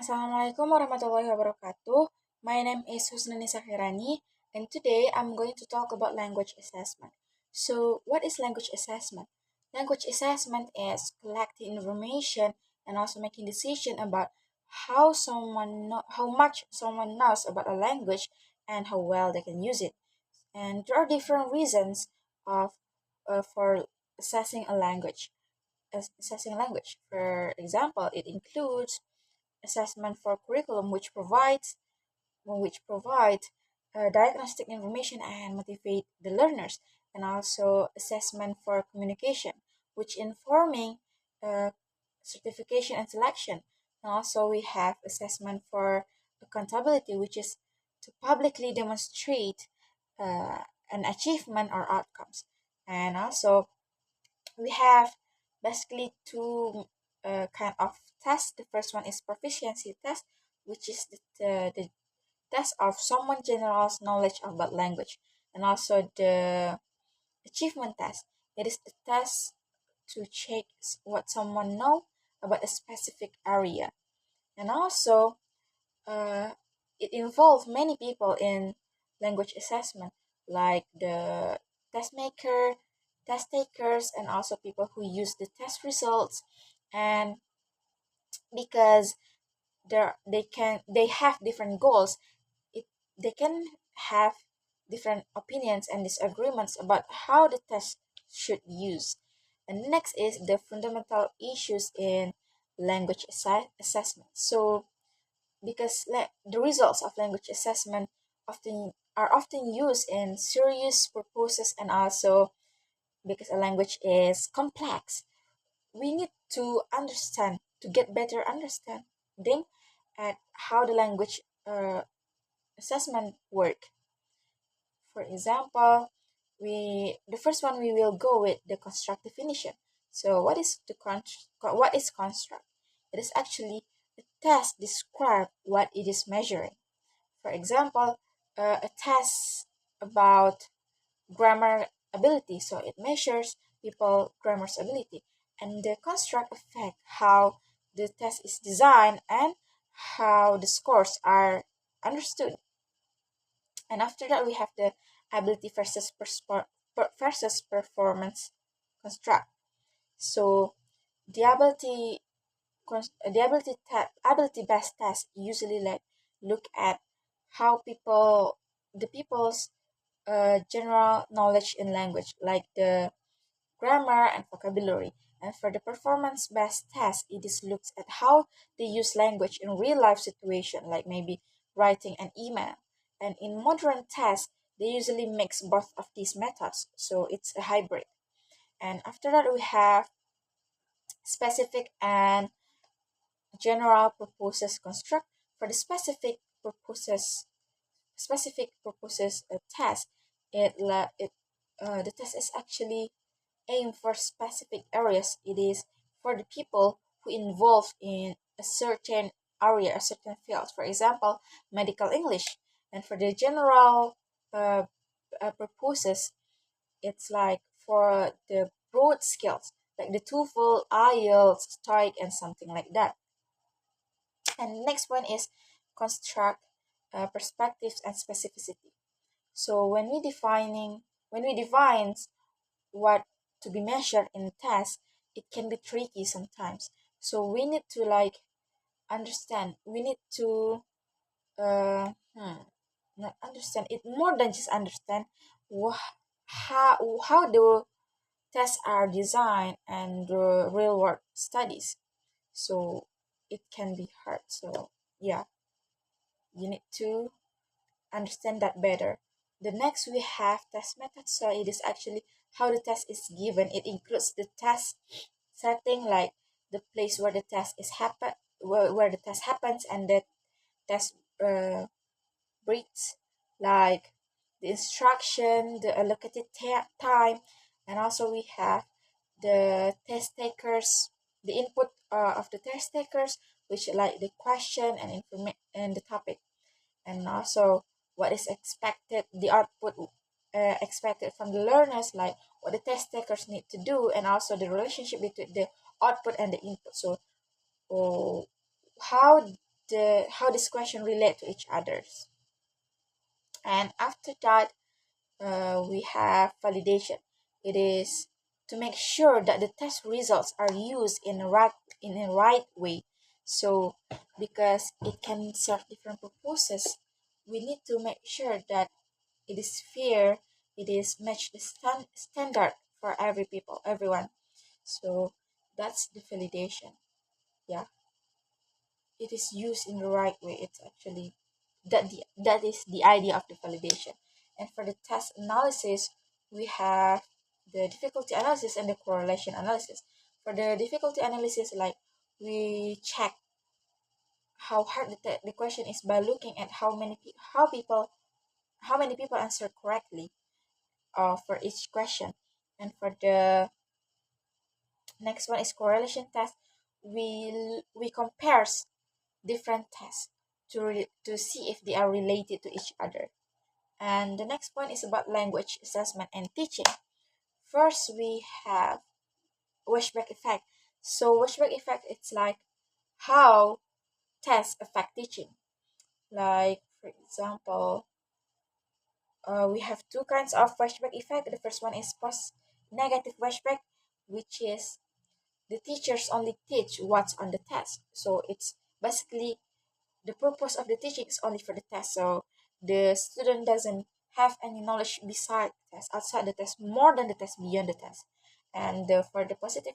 Assalamualaikum warahmatullahi wabarakatuh. My name is Husna Khairani, and today I'm going to talk about language assessment. So, what is language assessment? Language assessment is collecting information and also making decision about how much someone knows about a language and how well they can use it. And there are different reasons of for assessing a language. Assessing language, for example, it includes assessment for curriculum, which provide diagnostic information and motivate the learners, and also assessment for communication, which informing uh, certification and selection. And also we have assessment for accountability, which is to publicly demonstrate uh, an achievement or outcomes. And also we have basically two kind of tests. The first one is proficiency test, which is the test of someone general knowledge about language, and also the achievement test. It is the test to check what someone know about a specific area, and also uh, it involves many people in language assessment, like the test maker, test takers, and also people who use the test results. And because they have different goals, it they can have different opinions and disagreements about how the test should be used. And next is the fundamental issues in language assessment. So because the results of language assessment often used in serious purposes, and also because a language is complex, we need to understand to get better understanding at how the language assessment work. For example, the first one we will go with the construct definition. So what is construct? It is actually a test describe what it is measuring. For example, a test about grammar ability. So it measures people grammar's ability. And the construct affect how the test is designed and how the scores are understood. And after that, we have the ability versus performance construct. So the ability based test usually look at how the people's general knowledge in language, like the grammar and vocabulary. And for the performance based test, it is looks at how they use language in real life situation, like maybe writing an email. And in modern tests, they usually mix both of these methods, so it's a hybrid. And after that, we have specific and general purposes construct. For the specific purposes test, the test is actually aimed for specific areas. It is for the people who involved in a certain area, a certain field. For example, medical English. And for the general uh, purposes, it's like for the broad skills, like the TOEFL, IELTS, TOEIC, and something like that. And next one is construct perspectives and specificity. So when we define what to be measured in a test, it can be tricky sometimes. So we need to like understand. We need to uh, not understand it more than just understand how the tests are designed and the real world studies. So it can be hard. So yeah, you need to understand that better. The next we have test method. So it is actually how the test is given. It includes the test setting, like the place where the test is happen, where the test happens, and the test breaks, like the instruction, the allocated time, and also we have the test takers, the input of the test takers, which like the question and information and the topic, and also what is expected, the output expected from the learners, like what the test takers need to do, and also the relationship between the output and the input. So oh, how the how this question relate to each others. And after that, we have validation. It is to make sure that the test results are used in a right way. So because it can serve different purposes, we need to make sure that it is fair, it is match the standard for everyone. So that's the validation. Yeah, it is used in the right way. It's actually that is the idea of the validation. And for the task analysis, we have the difficulty analysis and the correlation analysis. For the difficulty analysis, like we check how hard the question is by looking at how many people answer correctly for each question. And for the next one is correlation test. We compares different tests to see if they are related to each other. And the next point is about language assessment and teaching. First, we have washback effect. So washback effect, it's like how tests affect teaching. Like for example, we have two kinds of washback effect. The first one is post negative washback, which is the teachers only teach what's on the test. So it's basically the purpose of the teaching is only for the test. So the student doesn't have any knowledge beside the test, outside the test, more than the test, beyond the test. And for the positive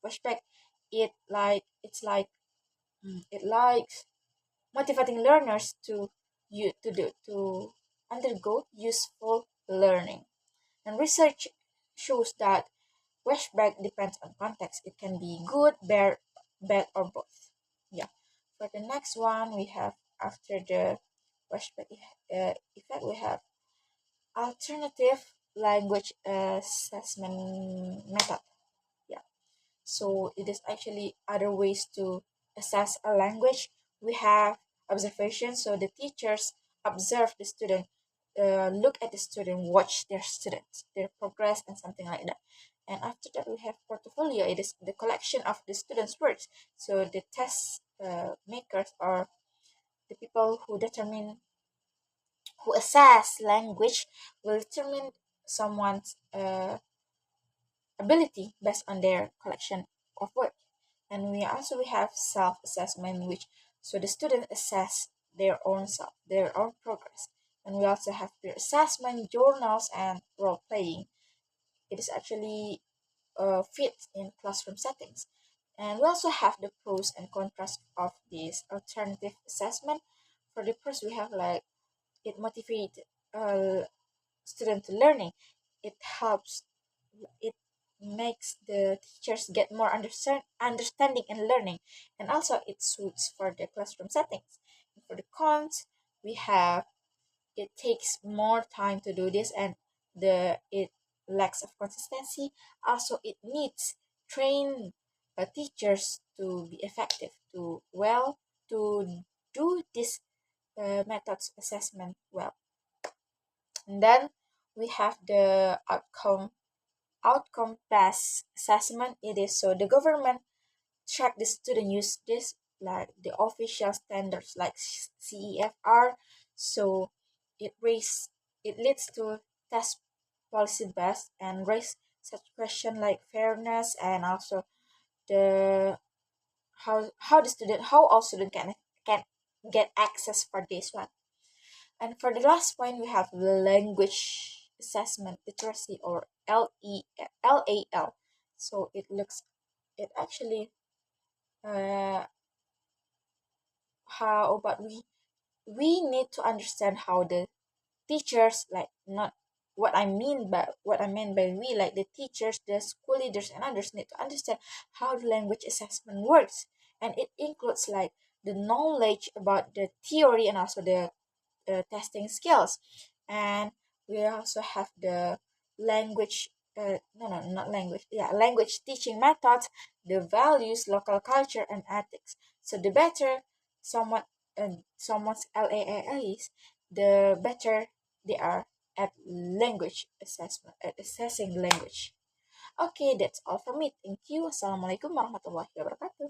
pushback, it likes motivating learners to undergo useful learning. And research shows that flashback depends on context. It can be good, bad, or both. Yeah. For the next one, we have after the flashback effect, we have alternative language assessment method. Yeah. So it is actually other ways to assess a language. We have observation. So the teachers observe the student, look at the student, watch their students, their progress, and something like that. And after that, we have portfolio. It is the collection of the students' works. So the test makers are the people who assess language will determine someone's ability based on their collection of work. And we have self-assessment, which so the student assess their own self, their own progress. And we also have peer assessment, journals, and role playing. It is actually fit in classroom settings. And we also have the pros and cons of this alternative assessment. For the pros, we have like it motivates student to learning. It helps. It makes the teachers get more understanding and learning, and also it suits for the classroom settings. And for the cons, we have it takes more time to do this, and it lacks of consistency. Also, it needs trained teachers to be effective to do this methods assessment well. And then we have the outcome based assessment. It is so the government track the student use this like the official standards like CEFR. So it leads to test policy based and raise such question like fairness, and also the how all student can get access for this one. And for the last point, we have language assessment literacy, or LAL. So it actually uh, how but we need to understand how the teachers, like, not what I mean by we, like the teachers, the school leaders, and others need to understand how the language assessment works. And it includes like the knowledge about the theory and also the testing skills. And we also have the language no no not language yeah language teaching methods, the values, local culture, and ethics. So the better someone's LAA is, the better they are at language assessment, at assessing language. Okay, that's all from me. Thank you. Assalamualaikum warahmatullahi wabarakatuh.